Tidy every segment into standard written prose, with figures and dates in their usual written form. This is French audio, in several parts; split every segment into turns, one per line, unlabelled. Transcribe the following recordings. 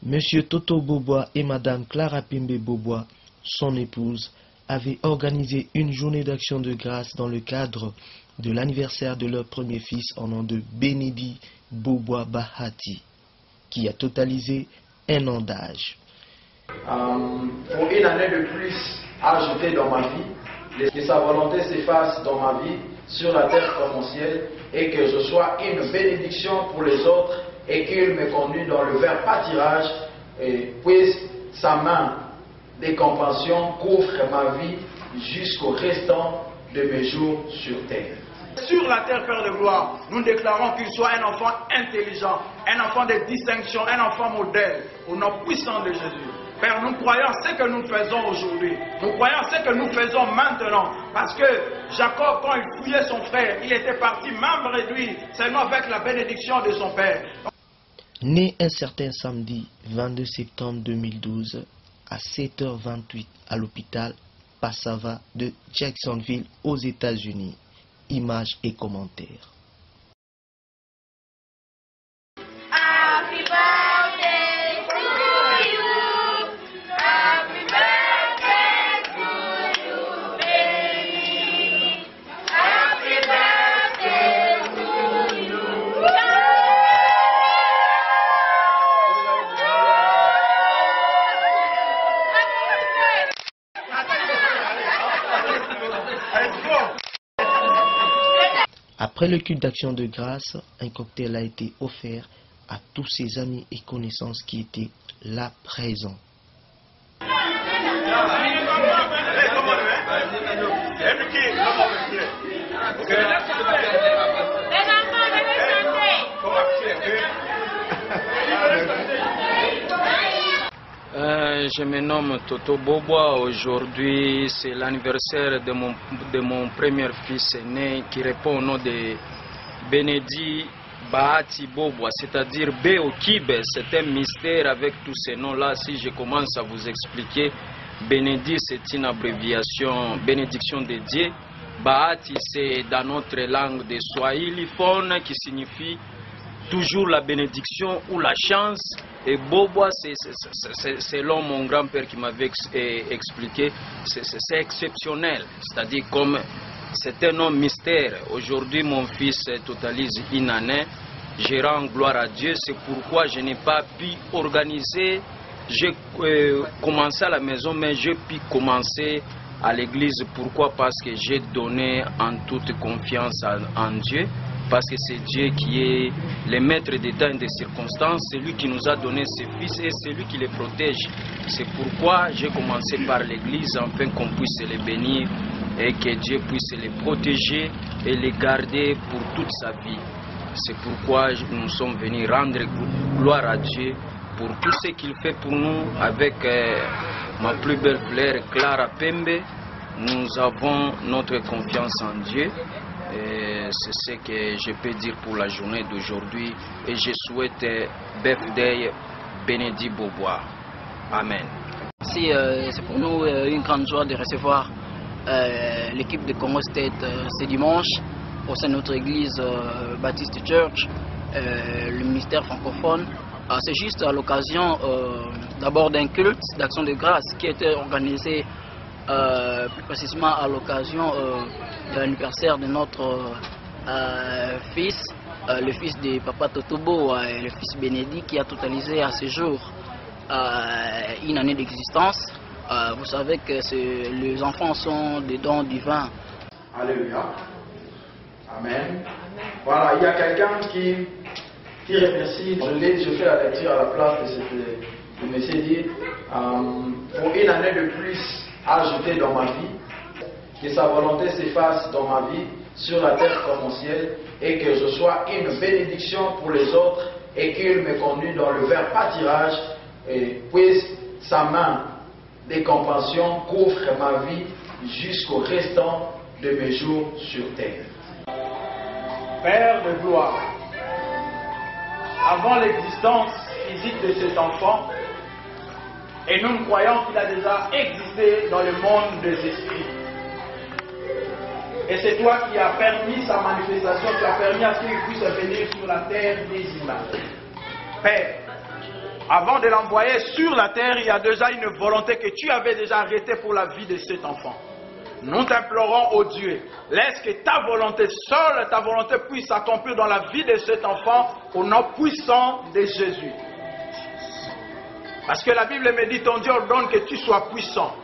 Monsieur Toto Bobois et Madame Clara Pimbe Bobois, son épouse, avaient organisé une journée d'action de grâce dans le cadre de l'anniversaire de leur premier fils en nom de Benedi Bobois Bahati, qui a totalisé 1 an d'âge.
Pour une année de plus ajoutée dans ma vie, que sa volonté s'efface dans ma vie, sur la terre comme au ciel, et que je sois une bénédiction pour les autres, et qu'il me conduise dans le vers pâturage, et puisse sa main de compassion couvre ma vie jusqu'au restant de mes jours sur terre.
Sur la terre, Père de gloire, nous déclarons qu'il soit un enfant intelligent, un enfant de distinction, un enfant modèle, au nom puissant de Jésus. Père, nous croyons ce que nous faisons aujourd'hui. Nous croyons ce que nous faisons maintenant. Parce que Jacob, quand il fouillait son frère, il était parti, même réduit, seulement avec la bénédiction de son père.
Né un certain samedi 22 septembre 2012 à 7h28 à l'hôpital Passava de Jacksonville aux États-Unis. Images et commentaires.
Happy birthday to you. Happy birthday to you, baby. Happy birthday to you.
Après le culte d'action de grâce, un cocktail a été offert à tous ses amis et connaissances qui étaient là présents.
Je me nomme Toto Bobois. Aujourd'hui, c'est l'anniversaire de mon premier fils né qui répond au nom de Benedi Bahati Bobois, c'est-à-dire Beokibe. C'est un mystère avec tous ces noms-là. Si je commence à vous expliquer, Benedi, c'est une abréviation, bénédiction de Dieu. Bahati, c'est dans notre langue de Swahili phone qui signifie toujours la bénédiction ou la chance. Et Bobois, c'est selon mon grand-père qui m'avait expliqué, c'est exceptionnel. C'est-à-dire comme c'est un nom mystère. Aujourd'hui, mon fils totalise 1 année. Je rends gloire à Dieu. C'est pourquoi je n'ai pas pu organiser. J'ai commencé à la maison, mais j'ai pu commencer à l'église. Pourquoi? Parce que j'ai donné en toute confiance en Dieu. Parce que c'est Dieu qui est le maître des temps et des circonstances, c'est lui qui nous a donné ses fils et c'est lui qui les protège. C'est pourquoi j'ai commencé par l'église, afin qu'on puisse les bénir et que Dieu puisse les protéger et les garder pour toute sa vie. C'est pourquoi nous sommes venus rendre gloire à Dieu pour tout ce qu'il fait pour nous. Avec ma plus belle fleur Clara Pembe, nous avons notre confiance en Dieu. C'est ce que je peux dire pour la journée d'aujourd'hui et je souhaite birthday Benedi Bobois. Amen.
C'est pour nous une grande joie de recevoir l'équipe de Congo State ce dimanche au sein de notre église Baptiste Church, le ministère francophone. C'est juste à l'occasion d'abord d'un culte d'action de grâce qui a été organisé plus précisément à l'occasion de l'anniversaire de notre fils, le fils de Papa Totobo, le fils Benedi, qui a totalisé à ce jour 1 année d'existence. Vous savez que les enfants sont des dons divins.
Alléluia. Amen. Voilà, il y a quelqu'un qui remercie. Je fais la lecture à la place de monsieur dit, pour 1 année de plus ajoutée dans ma vie, que sa volonté s'efface dans ma vie, sur la terre comme au ciel, et que je sois une bénédiction pour les autres, et qu'il me conduise dans le vers pâturage, et puisse sa main de compassion couvre ma vie jusqu'au restant de mes jours sur terre.
Père de gloire, avant l'existence physique de cet enfant, et nous croyons qu'il a déjà existé dans le monde des esprits. Et c'est toi qui as permis sa manifestation, qui as permis à ce qu'il puisse venir sur la terre des humains. Père, avant de l'envoyer sur la terre, il y a déjà une volonté que tu avais déjà arrêtée pour la vie de cet enfant. Nous t'implorons, ô Dieu, laisse que ta volonté, seule ta volonté puisse s'accomplir dans la vie de cet enfant au nom puissant de Jésus. Parce que la Bible me dit, ton Dieu ordonne que tu sois puissant.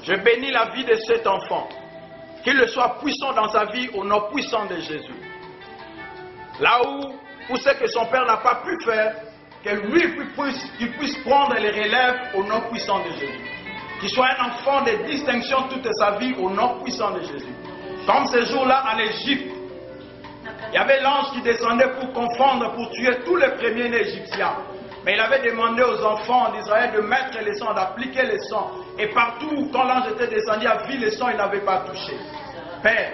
Je bénis la vie de cet enfant. Qu'il soit puissant dans sa vie au nom puissant de Jésus. Là où, pour ce que son père n'a pas pu faire, que lui puisse prendre les relèves au nom puissant de Jésus. Qu'il soit un enfant de distinction toute sa vie au nom puissant de Jésus. Comme ce jour-là en Égypte, il y avait l'ange qui descendait pour confondre, pour tuer tous les premiers-nés égyptiens. Mais il avait demandé aux enfants d'Israël de mettre les sangs, d'appliquer les sangs. Et partout, quand l'ange était descendu à vie, les sangs, il n'avait pas touché. Père,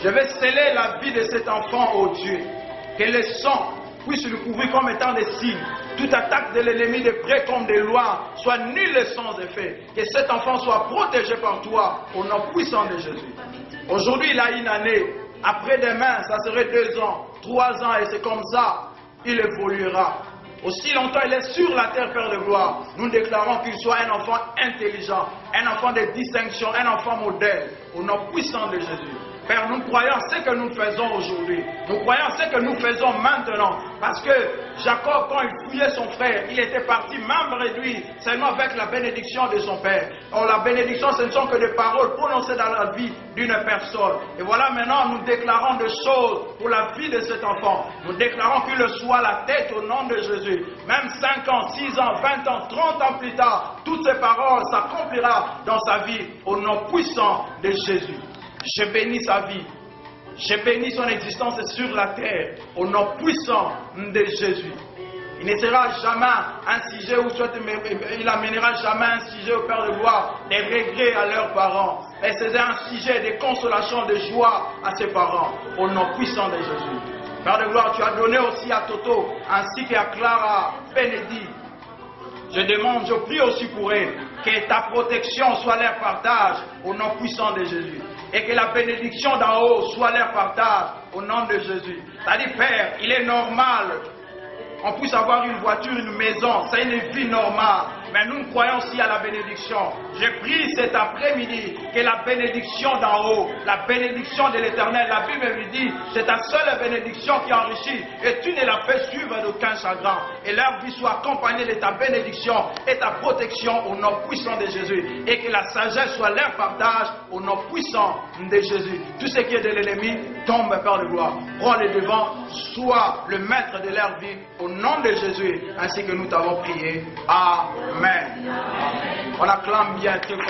je vais sceller la vie de cet enfant, ô Dieu. Que les sangs puissent le couvrir comme étant des signes. Toute attaque de l'ennemi de près comme de loin soit nulle et sans effet. Que cet enfant soit protégé par toi au nom puissant de Jésus. Aujourd'hui, il a une année. Après-demain, ça serait 2 ans, 3 ans et c'est comme ça, il évoluera. Aussi longtemps il est sur la terre, Père de gloire, nous déclarons qu'il soit un enfant intelligent, un enfant de distinction, un enfant modèle, au nom puissant de Jésus. Père, nous croyons ce que nous faisons aujourd'hui. Nous croyons ce que nous faisons maintenant. Parce que Jacob, quand il fouillait son frère, il était parti, même réduit, seulement avec la bénédiction de son père. Or, la bénédiction, ce ne sont que des paroles prononcées dans la vie d'une personne. Et voilà, maintenant, nous déclarons des choses pour la vie de cet enfant. Nous déclarons qu'il soit la tête au nom de Jésus. Même 5 ans, 6 ans, 20 ans, 30 ans plus tard, toutes ces paroles s'accompliront dans sa vie au nom puissant de Jésus. Je bénis sa vie. Je bénis son existence sur la terre au nom puissant de Jésus. Il ne sera jamais un sujet où il amènera jamais un sujet au Père de gloire des regrets à leurs parents. Mais c'est un sujet de consolation, de joie à ses parents au nom puissant de Jésus. Père de gloire, tu as donné aussi à Toto ainsi qu'à Clara Benedi. Je demande, je prie aussi pour elle, que ta protection soit leur partage au nom puissant de Jésus. Et que la bénédiction d'en haut soit leur partage au nom de Jésus. C'est-à-dire, Père, il est normal on puisse avoir une voiture, une maison, c'est une vie normale. Mais nous croyons aussi à la bénédiction. Je prie cet après-midi que la bénédiction d'en haut, la bénédiction de l'Éternel, la Bible me dit, c'est ta seule bénédiction qui enrichit et tu ne la fais suivre d'aucun chagrin. Et leur vie soit accompagnée de ta bénédiction et ta protection au nom puissant de Jésus. Et que la sagesse soit leur partage au nom puissant de Jésus. Tout ce qui est de l'ennemi tombe par le gloire. Prends le devant, sois le maître de leur vie au nom de Jésus, ainsi que nous t'avons prié. Amen. Amen. On acclame bien très fort.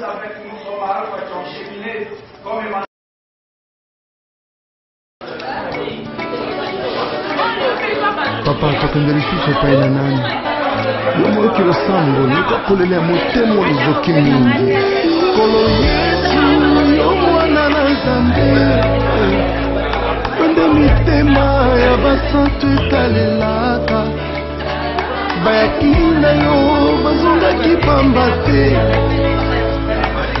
Avec nous, sommes à Alpha qui ont cheminé comme Emmanuel.
Papa, kakende lisusu epai na nani yo moyoki losambo yoka kolela motema olivoki mingi kolo yesu yo mwana na nzambe onde mitema ya basantu etalelaka bayaki na yo bazongaki pamba te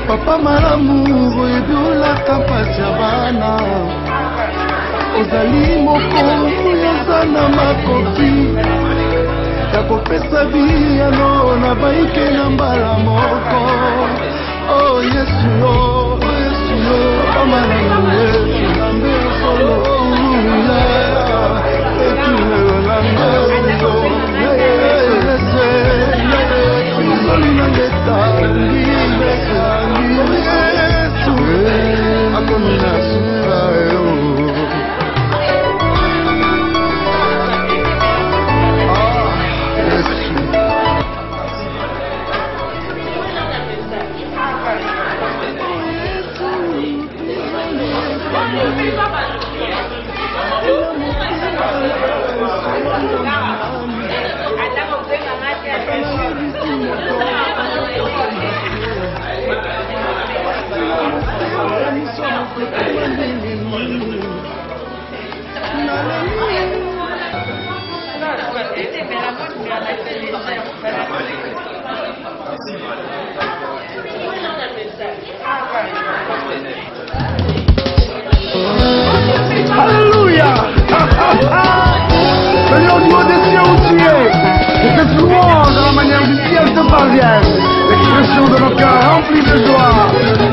papa malamu oyebi olaka mpasi ya bana ozali mokonzi eza na makoki ya kopesa biyano na baike na mbala moko o yesu yo omalanga yesu nambe solo etuelolanga olinangetangi yesu akominasura yo. vienne, l'expression de nos cœurs remplis de joie.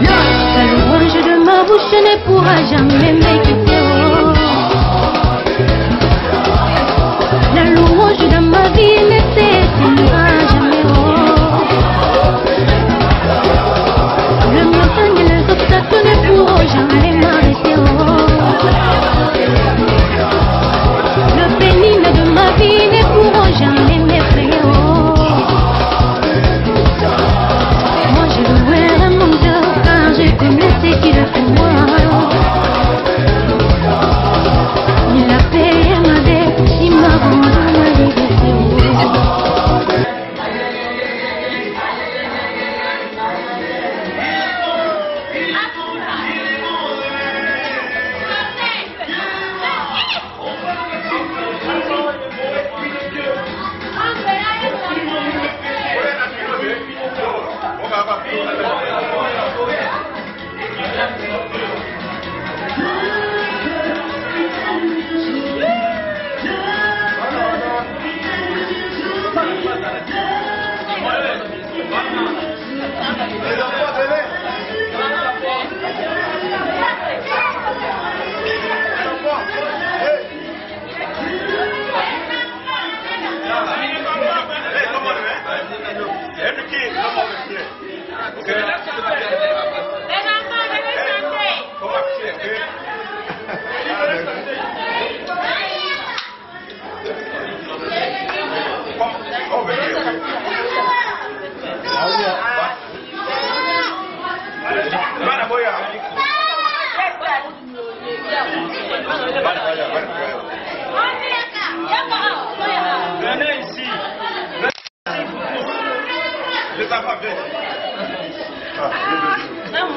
Yes!
La louange de ma bouche ne pourra jamais m'équiper. La louange de ma vie ne s'éteindra jamais. Le montagne et les obstacles ne pourront jamais m'arrêter. Le pénible de ma vie ne pourront jamais m'effrayer. Moi je louerai mon Dieu car je connais ce qu'il a pour moi. Il a payé ma dette, il m'a rendu ma liberté.
Venez ici. Les enfants, venez.
Não,